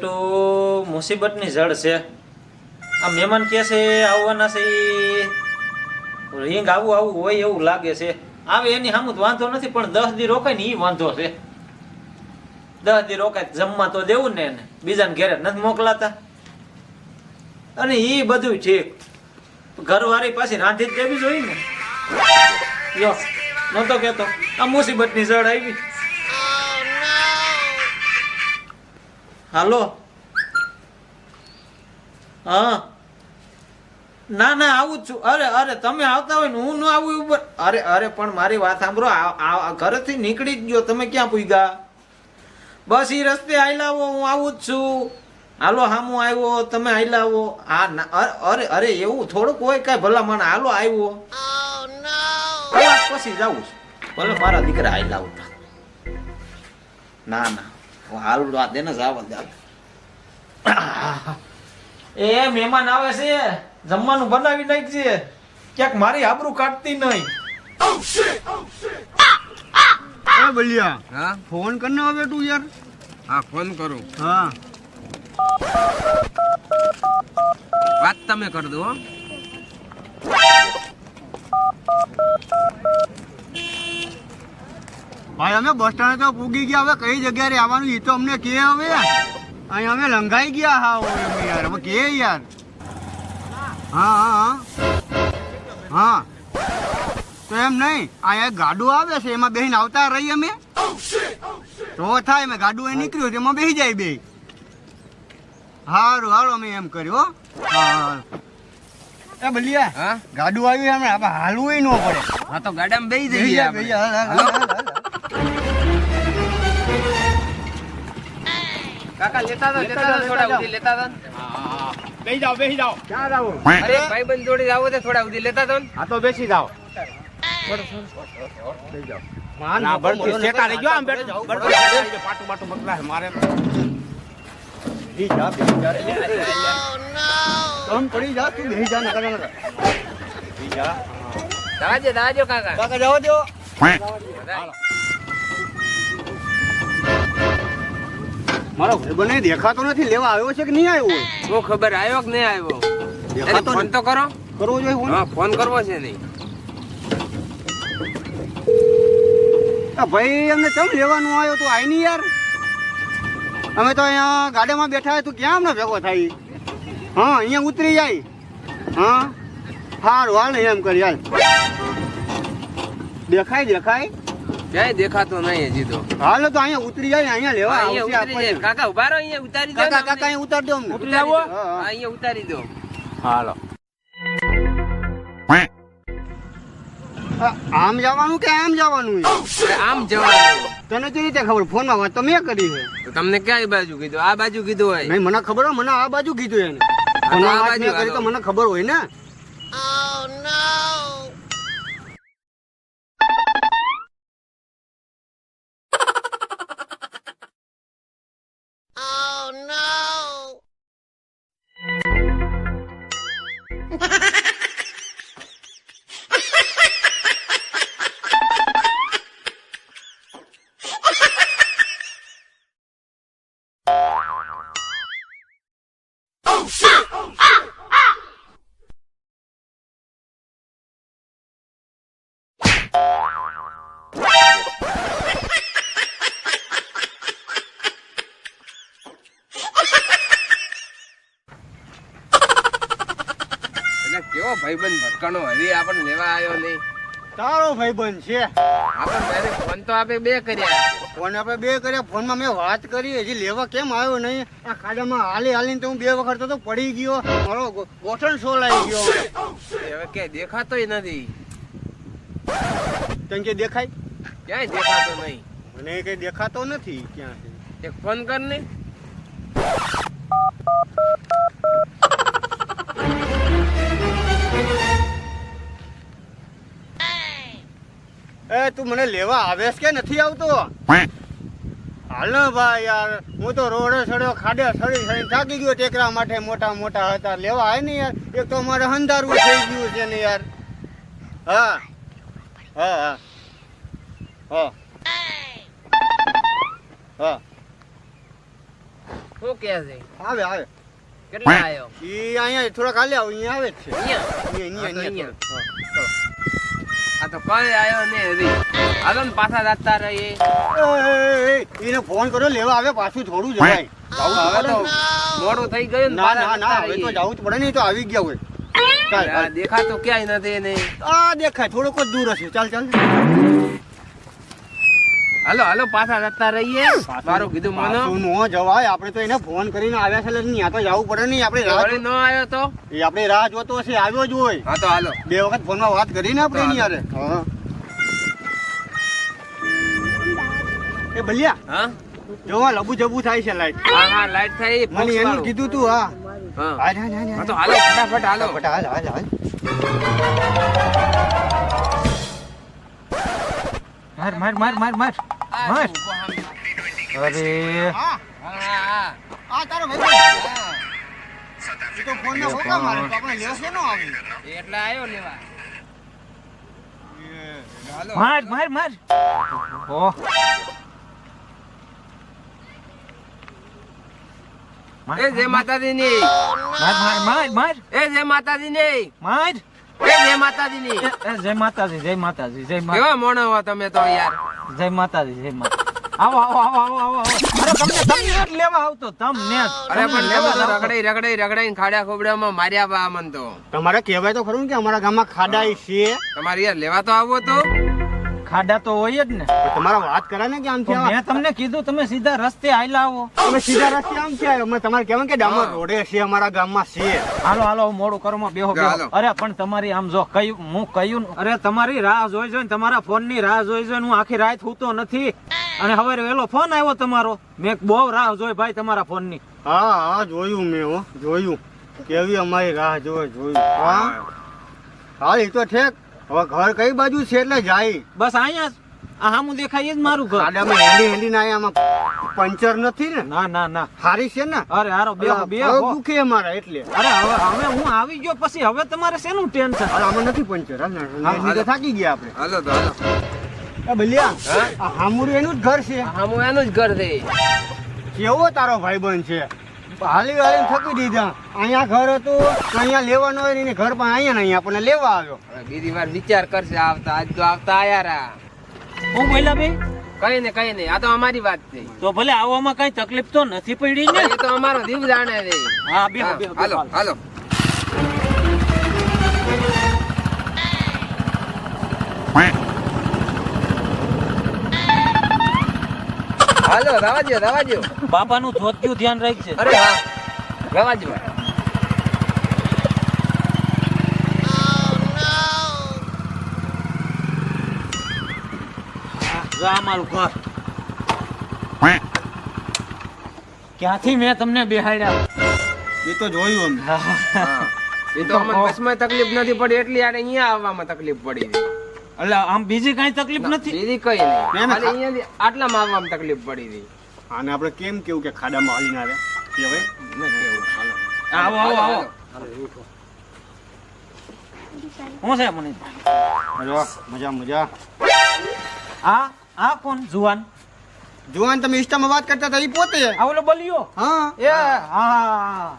બેટું મુસીબતની જડ છે. આ મહેમાન કે છે આવવાના છે, રિંગ આવું આવું હોય એવું લાગે છે. આવે એની સામું વાંધો નથી, પણ 10 દી રોકાય ને એ વાંધો છે. 10 દી રોકાય જમવા તો દેવું ને એને, બીજાને ઘેરે નથી મોકલાતા. અને એ બધું ઠીક, ઘરવાળી પાછી રાંધી જ દેવી જોઈએ ને. યો નતો કેતો આ મુસીબતની જડ આવી. હાલો, હા ના ના આવું જ છું. અરે અરે તમે આવતા હોય ને હું ન આવું ઉપર. અરે અરે પણ મારી વાત સાંભળો, ઘરેથી નીકળી જ ગયો, તમે ક્યાં પૂગ્યા? બસ એ રસ્તે આયલાવો, હું આવું જ છું. હાલો હામું આવ્યો, તમે આયલાવો. હા ના અરે અરે એવું થોડુંક હોય કાંઈ ભલા મને. હાલો આવ્યો, કલાક પછી જાઉં છું. ભલે મારા દીકરા આયલાવો. ના ના હાલ વાત એને જવા દે. એ મહેમાન આવે છે, જમવાનું બનાવી નાખજે, ક્યાંક મારી આબરૂ કાઢતી નહીં. બલિયા હા ફોન કરને હવે તું યાર. હા ફોન કરું. હા વાત તમે કરી દો. હો ભાઈ અમે બસ સ્ટેન્ડ તો પૂગી ગયા, હવે કઈ જગ્યાએ આવવાનું એ તો અમને કે. હવે અહીં અમે લંઘાઈ ગયા. હા હવે યાર હવે કે યાર. હા હા હા તો એમ નહીં, અહીંયા ગાડું આવે છે એમાં બેહીને આવતા રહી અમે. તો થાય મેં ગાડું એ નીકળ્યું એમાં બેસી જાય બે. હારું હાલો અમે એમ કર્યું. હા એ બલિયા હા ગાડું આવ્યું હમણાં, આપણે હાલવું ન પડે. હા તો ગાડામાં બેસી જઈએ આપણે. કાકા લેતા દો થોડા ઉધી લેતા દો. બેસી જાઓ બેસી જાઓ. ક્યાં જાવું? અરે ભાઈબંધ જોડે જાવો તો થોડા ઉધી લેતા દો. હા તો બેસી જાઓ. ના બળથી શેકા રહી ગયો આમ બેઠો. પાટું પાટું બકલા છે મારે. બેસી જા બેસી જા. તમ પડી જા તું બેસી જા ને કરે. બેસી જા. દાજો કાકા. કાકા જાવ દો. મારો ભાઈબંધ દેખાતો નથી, લેવા આવ્યો છે કે નહીં આવ્યો? શું ખબર આવ્યો કે નહીં આવ્યો? દેખાતો ફોન તો કરો. કરવો જોઈએ ફોન. હા ફોન કરવો છે નહીં. ભાઈ અમને કેમ લેવાનું આવ્યો? તું આય નહીં યાર. અમે તો અહીંયા ગાડીમાં બેઠા તું ક્યાં અમને ભેગો થાય? હા અહીંયા ઉતરી જાય. હા સારું હાલ એમ કરી હાલ. દેખાય દેખાય ક્યાંય દેખાતો નહીં હજી તો. હાલ તો અહીંયા ઉતરી જાય, અહીંયા લેવા અહીંયા આવશે ઉતરી જાય. આપણને. કાકા ઉભા રહો, અહીંયા ઉતારી દો. કાકા કાકા અહીંયા ઉતાર દો અમને. ઉતારી દો. હા, અહીંયા ઉતારી દો. હાલો. આમ જવાનું કે આમ જવાનું? અરે આમ જવાનું. તને કેવી રીતે ખબર? ફોનમાં વાત તો મેં કરી છે. તો તમને ક્યાં બાજુ કીધું? આ બાજુ કીધું હોય. નહીં મને ખબર હોય, મને આ બાજુ કીધું એને. ફોનમાં વાત મેં કરી તો મને ખબર હોય ને. કેવો ભાઈબંધ ભટકાણો, હજી આપણને લેવા આવ્યો નહીં. તારો ભાઈબંધ છે. આપણે ફોન તો આપણે બે કર્યા. ફોન આપણે બે કર્યા, ફોનમાં મેં વાત કરી, હજી લેવા કેમ આવ્યો નહીં? આ ખાડામાં હાલી હાલીને તો હું 2 વખત તો પડી ગયો, મારો ગોઠણ સોલાઈ ગયો. હવે ક્યાંય દેખાતોય નથી. તને કે દેખાય? ક્યાંય દેખાતો નહીં. મને કઈ દેખાતો નથી ક્યાં છે. એક ફોન કર ને. એ તું મને લેવા આવેશ કે નથી આવતો? હાલ ભાઈ યાર, હું તો રોડે સડ્યો, ખાડે સડી થાકી ગયો. ટેકરા માટે મોટા મોટા હતા, લેવા આવે ને યાર. એક તો મારે હંધારવું થઈ ગયું છે ને યાર. હા હા હા હા હા શું કે છે? આવે આવે કેટલા આયો? ઈ અહીંયા થોડાક હાલે આવ અહીંયા આવે જ છે અહીંયા? અહીંયા. આ તો કઈ આયો ને હજી. હાલો ને પાછા જાતા રહીએ. એને ફોન કર્યો લેવા આવે પાછું થોડું જવાય. હવે તો મોડું થઈ ગયું ને ના પાછા ના ના જતા હવે તો રહીએ. જવું જ પડે ને, ઈ તો આવી ગયા હોય. ચાલ આ દેખાતું ક્યાંય નથી ને. આ દેખાય થોડોક જ દૂર હશે. ચાલ ચાલ હાલો હાલો પાછા જતા રહીએ. મારું કીધું મને પાછું નો જવાય. આપણે તો એને ફોન કરીને આવ્યા છે એટલે ત્યાં તો જવું પડે નહીં. આપણે રાહ વળી ન આવ્યો તો એ આપણે રાહ જોતો હશે, આવ્યો જ હોય. હા તો હાલો. 2 વખત ફોનમાં વાત કરીને આપણે એની યારે. હા એ ભલિયા હા જોવા લબુ જબુ થાય છે લાઈટ. હા હા લાઈટ થઈ. મને એનું કીધું તું. હા હા હાલ હાલ હાલ હા તો હાલો ફટાફટ હાલો. હાલ હાલ હાલ. માર માર માર માર માર આ માર. શું ઉભો સામે. અરે હા હા હા આ તારો ભાઈ હા. ઈ તો ફોન ના હોકા મારે તો આપણે લેવા છે નો આવી. એટલે આયો લેવા. હાલો. માર માર માર. ઓ એ જય માતાજી ની. માર માર માર માર એ જય માતાજી ની. માર. એ જય માતાજી ની. જય માતાજી જય માતાજી જય માતા કેવા મોણો હો તમે તો યાર. જય માતાજી જય માતા. આવો આવો આવો આવો આવો આવો. અરે તમને જ લેવા આવતો તમને જ. અરે તમને પણ લેવા લેવા જ આવતો. રગડાઈ ખાડા ખોબડામાં માર્યા બા મન તો. તમારે કહેવાય તો ખરું ને કે અમારા ગામમાં ખાડાઈ છે. તમારે યાર લેવા તો આવો તો. ખાડા તો હોય જ ને. પણ તમારા વાત કરે ને કે આમ તો મેં તમને કીધું તમે સીધા રસ્તે આયલા આવો. તમે સીધા રસ્તે આમ છે. અમે તમારે કહેવાય કે ડામર હા. રોડે છે અમારા ગામમાં છે. હાલો હાલો મોડું કરમાં બેહો બેહો. હાલો. અરે પણ તમારી આમ જો કયું હું કયું અરે તમારી રાહ જોઈ જોઈને તમારા ફોન ની રાહ જોઈ જોઈને હું આખી રાત સૂતો નથી. અને હવે વેલો ફોન આવ્યો તમારો. મેં બહુ રાહ જોઈ ભાઈ તમારા ફોન ની. હા હા જોયું મેં હો જોયું. કેવી અમારી રાહ જોયું. હા હા એ તો ઠેક. હવે ઘર કઈ બાજુ છે એટલે જાય. બસ અહીંયા જ. આ હામું દેખાય એ જ મારું ઘર. ખાડામાં હેલી ના આમાં પંચર નથી ને. ના ના ના. હારી છે ને. અરે હારો બેહો પગ બેહો. દુખે અમારા એટલે. અરે હવે હું આવી ગયો પછી હવે તમારે શેનું ટેન્શન? અરે આમાં નથી પંચર. હાલ ને, એની તો થાકી ગયા આપણે. હાલો તો હાલો. એ ભલિયા હા? આ હામુરું એનું જ ઘર છે. હા હું એનું જ ઘર છે. કેવો તારો ભાઈબંધ છે. હાલી હાલીને થકી દીધા. અહીંયા ઘર હતું અહીંયા લેવાનો હોય ને એને ઘર પણ અહીંયા ને અહીંયા આપણને લેવા આવ્યો. હવે બીજી વાર વિચાર કરશે આવતા. આજ તો આવતા આયા રા. હું બોલ્યા ભાઈ કઈ ને કઈ નહીં. આ તો અમારી વાત છે. તો ભલે આવવામાં કઈ તકલીફ તો નથી પડી ને. એ તો અમારો જીવ જાણે છે. હા બેહો હા, બેહો હાલો હાલો. હાલો રવાજો. બાપાનું ધોતિયું ધ્યાન રાખજે. અરે હા રવાજો. જો આ મારું ઘર. ક્યાંથી મેં તમને બેહાડ્યા? એ તો જોયું અમે. હા. એ તો અમને બસમાં તકલીફ નથી પડી એટલી આને અહીંયા આવવામાં તકલીફ પડી છે. એટલે આમ બીજી કઈ તકલીફ નથી. બીજી કઈ નહીં. ના, ના. ખાલી અહીંયાથી આટલામાં આવવામાં તકલીફ પડી હતી. આને આપણે કેમ કેવું કે ખાડામાં હાલી ના રહે કહેવાય. નથી એવું. હાલો. આવો આવો હાલો, આવો. હાલો. શું છે મને? અરે મજા મજા. આ કોણ જુવાન? જુવાન તમે ઇન્સ્ટામાં વાત કરતા હતા એ પોતે. આ ઓલો બલિયો. હા એ હા.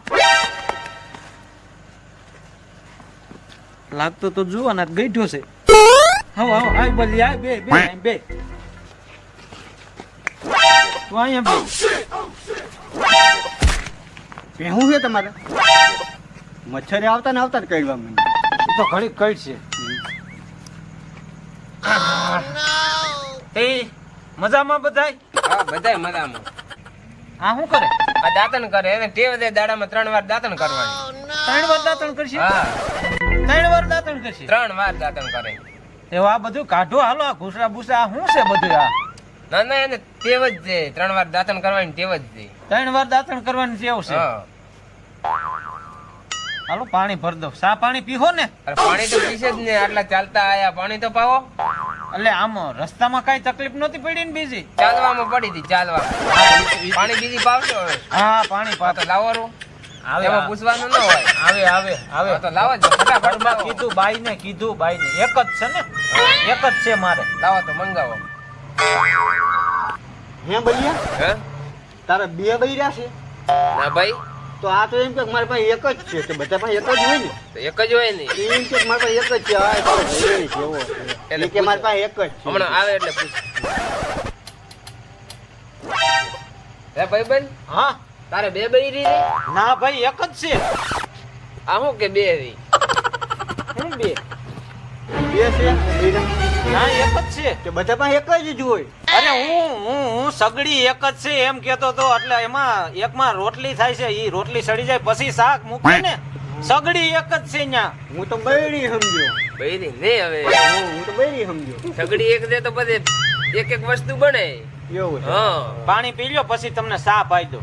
લાગતો તો જુવાન જ ગઈઠો છે. આવો આવો આ બલિયા આ બે બે બે. તું અહીંયા બે. ભેહું છે તમારે. મચ્છરે આવતા ને આવતા જ કહેવા મને. ઈ તો ઘડી કઈ છે. એ મજામાં બધાય? હા બધાય મજામાં. આ શું કરે? આ દાંતણ કરે એને ટેવ છે દાડામાં 3 વાર દાંતણ કરવાની. 3 વાર દાંતણ કરશે? હા 3 વાર દાંતણ કરશે? 3 વાર દાંતણ કરે. એવા આ બધું કાઢો હાલો. આ ઘૂસરા બુસરા આ શું છે બધું? આ ના ના એને ટેવ જ છે 3 વાર દાંતણ કરવાની ટેવ જ છે. 3 વાર દાંતણ કરવાની ટેવ છે. હા હાલો પાણી ભર દો. સા પાણી પીહો ને. અરે પાણી તો પીશે જ ને. આટલા ચાલતા આયા પાણી તો પાવો. એટલે આમ રસ્તામાં કઈ તકલીફ નહોતી પડી ને બીજી? ચાલવામાં પડી હતી ચાલવામાં. પાણી બીજી પાવશો હવે. હા પાણી હા પાતો તો લાવવાનું. આવે એમાં પૂછવાનું ન હોય. આવે આવે આવે. હા તો લાવો જ ફટાફટ ઘરમાં લાવો. કીધું બાઈ ને એક જ છે ને. એક જ છે મારે. લાવો તો મંગાવો. હે ભલિયા હે તારા 2 બૈરા છે. ના ભાઈ તો આ તો એમ કે મારી પાસે એક જ છે તો બધા પાસે એક જ હોય ને તો એક જ હોય ને. એમ કે મારી પાસે એક જ છે આ તારો ભાઈ છે એવો એટલે એ કે મારી પાસે એક જ છે હમણાં આવે એટલે પૂછ. હે ભાઈબંધ હા તારે બે બૈરી રે? ના ભાઈ એક જ છે. આ શું કે બે રી? હું બે બે છે બેયના. ના એક જ છે. કે બધા પાસે એક જ હોય અરે હું સગડી એક જ છે એમ કેતો તો એટલે એમાં એકમાં રોટલી થાય છે ઈ રોટલી સડી જાય પછી શાક મૂકે ને સગડી એક જ છે ન્યા. હું તો બૈરી સમજ્યો બૈરી ને હવે હું તો બૈરી સમજ્યો સગડી એક દે તો બધે એક એક વસ્તુ બને. એવું છે હા પાણી પી લ્યો પછી તમને સા પાઈ દો.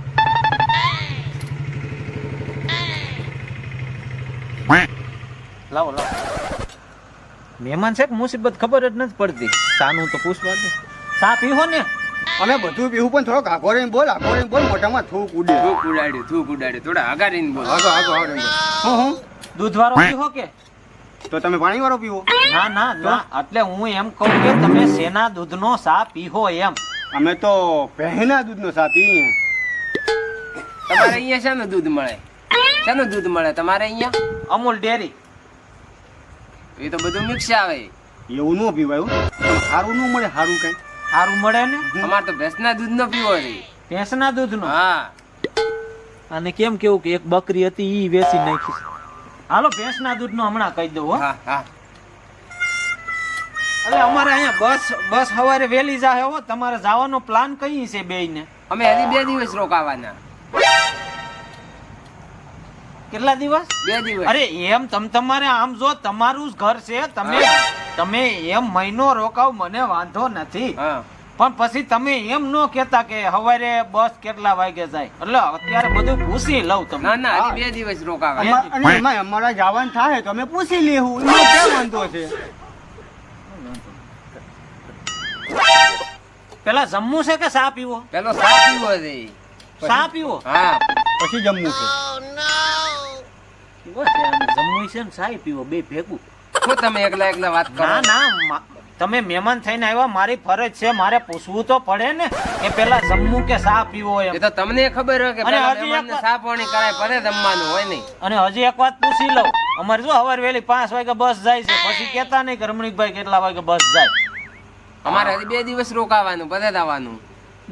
લાવો લાવો મહેમાન છે કે મુસીબત ખબર જ નથી પડતી. સાનું તો પૂછવા દે. સા પીવો ને અમે બધું પીવું પણ થોડોક આઘો રહીને બોલ મોઢામાં થૂક ઉડે થૂક ઉડાડ્યું થોડા હગારીને બોલ. આગો રહીને બોલ હું દૂધ વાળો પીવો કે તો તમે પાણી વાળો પીવો ના ના ના એટલે હું એમ કહું કે તમે શેના દૂધનો સા પીવો એમ. અમે તો પહેના દૂધનો સા પીએ તમારે અહીંયા શાનું દૂધ મળે? શાનું દૂધ મળે તમારે અહીંયા? અમૂલ ડેરી. એ તો બધું મિક્સ આવે. એવું ન પીવાય હો. સારું ન મળે સારું કઈ સારું મળે ને અમારે તો ભેંસના દૂધનો પીવો છે. ભેંસના દૂધનો. હા અને કેમ કેવું કે એક બકરી હતી ઈ વેચી નાખી. હાલો ભેંસના દૂધનો હમણાં કહી દઉં હો. હા હા એટલે અમારે અહીંયા બસ સવારે વહેલી જાહે હો. તમારે જવાનો પ્લાન કઈ છે બેયને? અમે હજી 2 દિવસ રોકાવાના. કેટલા દિવસ? 2 દિવસ. અરે એમ તમારે આમ જો તમારું જ ઘર છે તમે એમ મહિનો રોકાવ મને વાંધો નથી હા પણ પછી તમે એમ ન કેતા કે સવારે બસ કેટલા વાગે જાય એટલે અત્યારે બધું પૂછી લઉં ના તમે. ના હજી 2 દિવસ રોકાવા. અને એમાં અમારા જવાનું થાય તો અમે પૂછી લેવું એમાં ક્યાં વાંધો છે પેલા જમવું છે કે સા પીવો? પેલો સા પીવો છે. સા પીવો? હા પછી જમવું છે બસ એમ જમવું છે ને સા પીવો બે ભેગું. શું તમે એકલા વાત કરો? ના તમે મહેમાન થઈને આવ્યા મારી ફરજ છે મારે પૂછવું તો પડે ને કે પેલા જમવું કે સા પીવો એમ. એ તો તમને ખબર હોય કે અને પેલા હજી મહેમાનને એક સા પાણી કરાય પછી જમવાનું હોય નહીં. અને હજી એક વાત પૂછી લઉં અમારે જો સવારે વહેલી 5 વાગે બસ જાય છે પછી કેતા નહીં કે રમણીકભાઈ કેટલા વાગે બસ જાય. અમારે હજી 2 દિવસ રોકાવાનું પછી જવાનું.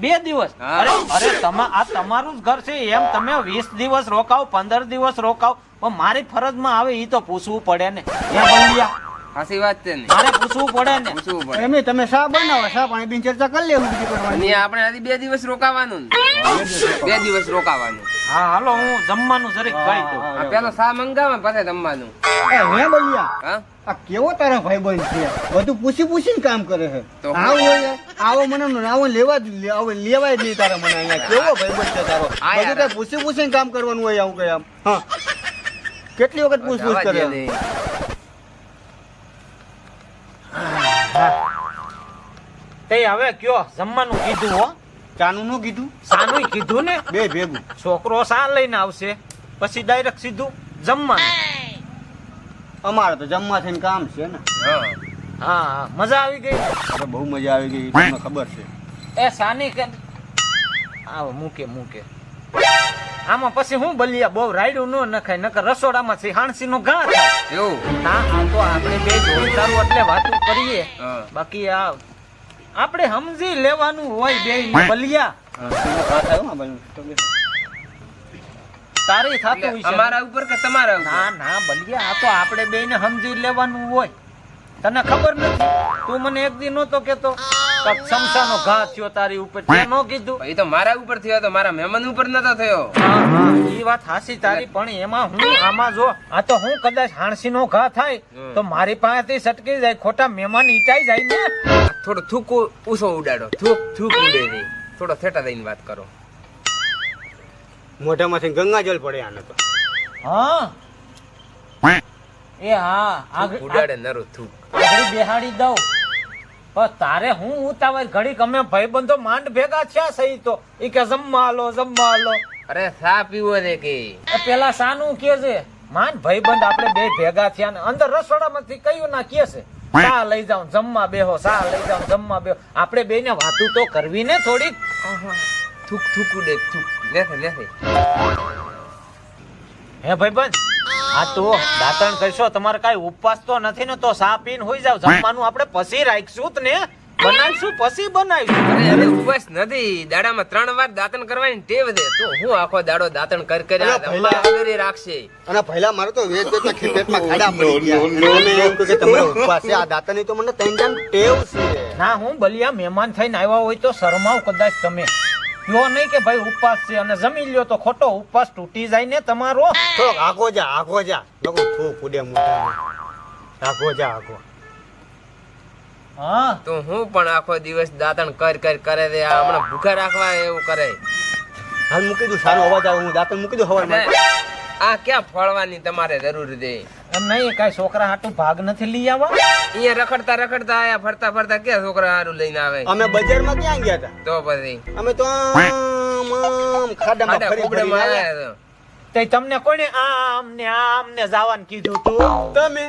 2 દિવસ? હા. અરે આ તમારું જ ઘર છે એમ તમે 20 દિવસ રોકાવ 15 દિવસ રોકાવ પણ મારી ફરજમાં આવે ઈ તો પૂછવું પડે ને. સાચી વાત છે ને. મારે પૂછવું પડે ને. પૂછવું પડે. એમ નહીં, તમે શા બનાવો શા પાણી બી ચર્ચા કરી લેવું બીજી કરવાની. અને આપણે હજી 2 દિવસ રોકાવાનું ને. 2 દિવસ રોકાવાનું. હા હાલો હું જમવાનું જરીક કહી દઉં. આ પેલો સા મંગાવે પછી જમવાનું. હે બલિયા હા આ કેવો તારા ભાઈબંધ છે બધું પૂછીને કામ કરે છે તો આવો યાર, આવો મને આવો લેવાય જ નહીં તારા મને અહીંયા કેવો ભાઈબંધ છે તારો આ યાર. બધું કઈ પૂછીને કામ કરવાનું હોય આવું કઈ આમ હા કેટલી વખત પૂછપૂછ જવા કરે દે ને. તે હવે કયો જમવાનું કીધું હો? ચાનું નું કીધું સાનું કીધું ને બે ભેગું છોકરો સા લઈને આવશે પછી ડાયરેક્ટ સીધું જમવાનું. અમારે તો જમવા થઈને કામ છે ને હા હા મજા આવી ગઈ. અરે બહુ મજા આવી ગઈ તમને ખબર છે એ સાની કે આવો મૂકે આમાં પછી હું બલિયા બહુ રાયડું ન નખાય નકર રસોડામાં હાણસી નો ઘા થાય. એવું ના આ તો આપણે બે જોરદારો એટલે વાતો કરીએ હા. બાકી આ આપણે સમજી લેવાનું હોય બે બલિયા તારી થાતું હોય છે. અમારા ઉપર કે તમારા ઉપર? ના ના બલિયા આ તો આપણે બેયને સમજી લેવાનું હોય. તને ખબર નથી તું મને એક દી નહોતો કેતો સમસાનો ઘા થયો તારી ઉપર તે નો કીધું. એ તો મારા ઉપર થયો તો મારા મહેમાન ઉપર નતો થયો. હા હા ઈ વાત હાસી તારી પણ એમાં હું આમાં જો આ તો હું કદાચ હાણસી નો ઘા થાય તો મારી પાસેથી સટકી જાય ખોટા મહેમાન ઈટાઈ જાય ને. થોડો થૂક ઊંચો ઉડાડો. થૂક ઉડે છે. થોડો થેટા દઈને વાત કરો. મોઢામાંથી ગંગાજળ પડે આને તો હા એ હા થૂક ઉડાડે નરું થૂક. આગળ બેહાડી દઉં પણ તારે હું ઉતાવળ ઘડીક અમે ભાઈબંધો માંડ ભેગા થયા સહી તો ઈ કે જમવા આલો. અરે સા પીવો છે કે એ પેલા સાનું કે છે માંડ ભાઈબંધ આપણે બે ભેગા થયા ને અંદર રસોડામાંથી કયું ના કે છે સા લઈ જાવ જમવા બેહો સા લઈ જાવ જમવા બેહો. આપણે બેને વાતું તો કરવી ને થોડીક. થૂક થૂકું દે થૂક લેથે લેથે હે ભાઈબંધ આ તો દાંતણ કરશો તમારે કાઈ ઉપવાસ તો નથી ને તો સા પીને હોઈ જાવ જમવાનું આપણે પછી રાખશું જ ને બનાવીશું પછી બનાવીશું અરે અરે ઉપવાસ નથી દાડામાં 3 વાર દાંતણ કરવાની ટેવ છે તો હું આખો દાડો દાંતણ કર અલા, પહેલા- વગેરે રાખશે અને પહેલા મારે તો વેચ વેચના ખેતરમાં ખાડા પડી ગયા અને તમે એમ કહો કે તમારો ઉપવાસ છે આ દાંતની તો મને ત્રણ ચાર ટેવ છે ના હું બલિયા મહેમાન થઈને આવ્યા હોય તો શરમાવ કદાચ તમે કયો નહીં કે ભાઈ ઉપવાસ છે અને જમી લ્યો તો ખોટો ઉપવાસ તૂટી જાય ને તમારો થોડોક આગો જા લોકો થૂક ઉડે મોઢામાં આગો જા હા તો હું પણ આખો દિવસ દાંતણ કર કરે છે આ હમણાં ભૂખા રાખવા એવું કરે હાલ મૂકી દઉં સારો અવાજ આવે હું દાંતણ મૂકી દઉં હવારમાં અને આ ક્યાં ફળવાની તમારે જરૂર છે એમ નહીં કાંઈ છોકરા હાટું ભાગ નથી લઈ આવવા અહીંયા રખડતા આયા ફરતા ક્યાં છોકરા હારું લઈને આવે અમે બજારમાં ક્યાં ગયા હતા તો પછી અમે તો આમ ખાડામાં ખાડા ફરી ખોબડામાં ફરીને આયા તો. તે તમને કોને આમ ને જવાનું કીધું તું તમે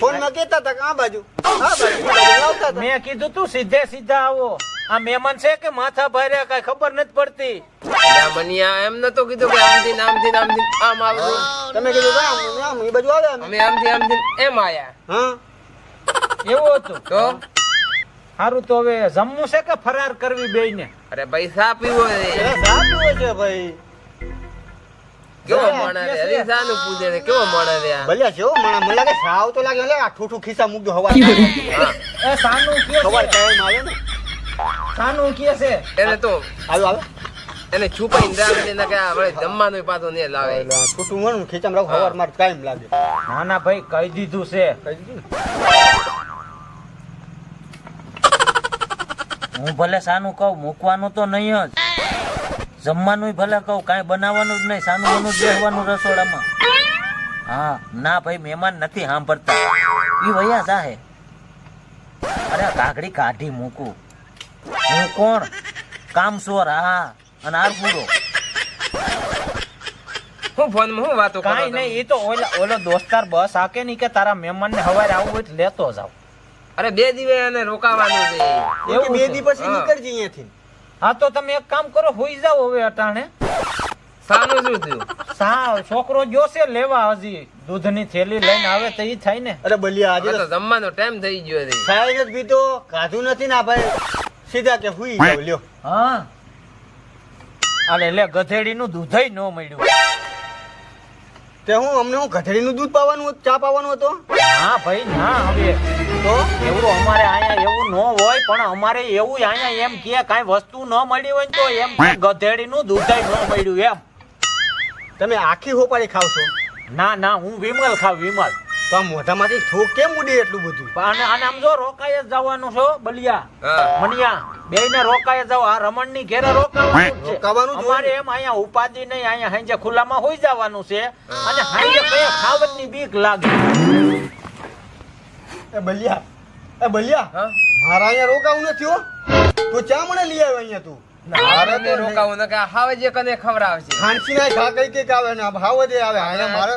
ફોનમાં કહેતા હતા કે આ બાજુ આવતા હતા મેં કીધું તું સીધા આવો આ મહેમાન છે કે માથા ભાર્યા કઈ ખબર નથી પડતી અલ્યા મનિયા એમ નતો કીધું કે આમથી ને આમથી ને આમથી ને આમ આવજો તમે કીધું કે આમ એ બાજુ આવે અમે અમે આમથી ને એમ આયા હા એવું હતું તો સારું તો હવે જમવું છે કે ફરાર કરવી બેયને અરે પૈસા પીવો છે એલા સાચું હોય છે ભાઈ કેવો માણસ છે હરીસાનું પૂછે છે કેવો માણસ છે આ? ભલે છે હો માણા મને લાગે સાવ તો લાગે લે આ ઠૂઠું ખિસ્સા મૂકજો હવા હા. એ સાનું કે ખબર છે કાયમ આવે ને સાનું કે છે એને તો આવે એને છુપાઈને રાખજે ને કે આ વળી જમવાનું પાછો ને લાવે એટલે ઠૂઠું વણું ખીચામાં રાખો હવાર માર કાયમ લાગે ના ના ભાઈ કહી દીધું છે કહી દીધું ને હું ભલે સાનું કહું મૂકવાનું તો નહીં જ જમવાનું ભલે કહું કાંઈ બનાવવાનું જ નહીં સાનું બનું જ બેસવાનું રસોડામાં હા ના ભાઈ મહેમાન નથી સાંભળતા ઈ વયા જાહે અરે કાકડી કાઢી મૂકું હું કોણ કામસોર હા અને આરપુરો હું ફોનમાં હું વાતો કરો કાંઈ તમે? નહીં એ તો ઓલો દોસ્તાર બસ આકે નહીં કે તારા મહેમાનને હવારે આવવું હોય તો લેતો જાવ અરે 2 દિવસ એને રોકાવાનું છે એવું બે છે? દી પછી હા. નીકળજે અહીંયાથી હા તો તમે એક કામ કરો હોઈ જાવ હવે અટાણે સાનું શું થયું સાવ છોકરો જોશે લેવા હજી દૂધની થેલી લઈને આવે તો ઈ થાય ને અરે બલિયા આજે હવે તો તો જમવાનો ટાઈમ થઈ ગયો છે સાહેબ જ પીધો કાધું નથી ના ભાઈ સીધા કે હુઈ જાવ લ્યો હા આલે લે ગધેડીનું દૂધય ન મળ્યું તે અમને ગધેડીનું દૂધ પાવાનું હતું, ચા પાવાનો હતો ના ભાઈ ના હવે તો એવું અમારે અહીંયા એવું ન હોય પણ અમારે એવું અહીંયા એમ કે કાંઈ વસ્તુ ન મળી હોય ને તો એમ કે ગધેડીનું દૂધય ન મળ્યું એમ તમે આખી હોપારી ખાવશો ના ના હું વિમલ ખાવ વિમલ તો આ મોઢામાંથી થૂક કેમ ઉડે એટલું બધું અને આને આમ જો રોકાય જ જવાનું છો બલિયા હા મનિયા બેયને રોકાય જાવ આ રમણની ઘેરે રોકાવાનું જ છે. રોકાવાનું જ હોય અમારે એમ અહીંયા ઉપાધિ નહીં અહીંયા હાંજે ખુલ્લામાં હોઈ જવાનું છે અને હાંજે કયા ખાવતની બીક લાગે એ બલિયા હા મારા અહીંયા રોકાવું નથી હો તો ચા મને લઈ આવ્યો અહીંયા તું મારે ને રોકાવું ને કે આ હાવે જે કને ખવડાવશે ખાંસી ના ખા કઈ આવે ને ભાવ દે આવે અહીંયા મારે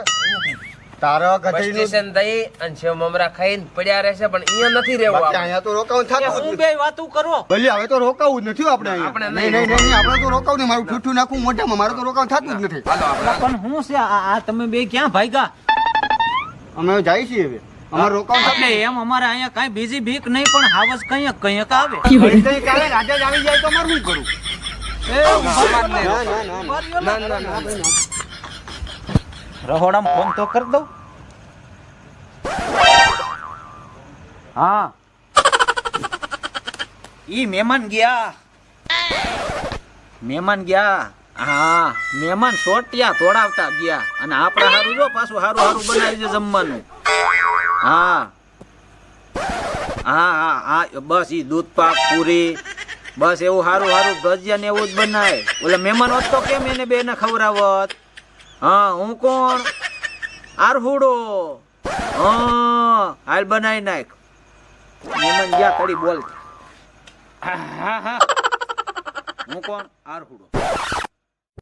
તારા બસ ગધેડીનું સ્ટેશન થઈ અને સેવ મમરા ખાઈને પડ્યા રહેશે પણ અહીંયા નથી રહેવું બાકી આપણે. અહીંયા તો રોકાવું એ થતું જ હું નથી. બે વાતું કરો બલિયા હવે તો રોકાવું જ નથી હો આપણે આપણે અહીંયા નહીં નહીં આપણે તો રોકાવું નહીં મારું ઠૂઠું નાખું મોઢામાં મારું તો રોકાવું થતું જ નથી હાલો આપણે પણ હું છે આ તમે બે ક્યાં ભાગ્યા અમે જાય છીએ હવે અમારે રોકાવું એટલે એમ અમારે અહીંયા કાંઈ બીજી બીક નહીં પણ હાવસ કંઈક આવે કાલે રાજા જ આવી જાય તો અમારે શું કરું એ ઉભા ના, રહો. ના ના ના ઉભા રહ્યો ના ને. ના ના રહોડામાં ફોન તો કરી દઉં હા ઈ મહેમાન ગયા હા મહેમાન સોટિયા તોડાવતા ગયા અને આપણે હારું જો પાછું હારું બનાવી દે જમવાનું હા હા હા હા બસ ઈ દૂધ પાક પૂરી બસ એવું હારું ભજીયા ને એવું જ બનાય ઓલા મહેમાન હોત તો કેમ એને બેને ખવડાવત હા હું કોણ આરહુડો હા હાલ બનાવી નાખ મહેમાન ગયા કડી બોલ હા હા હું કોણ આરહુડો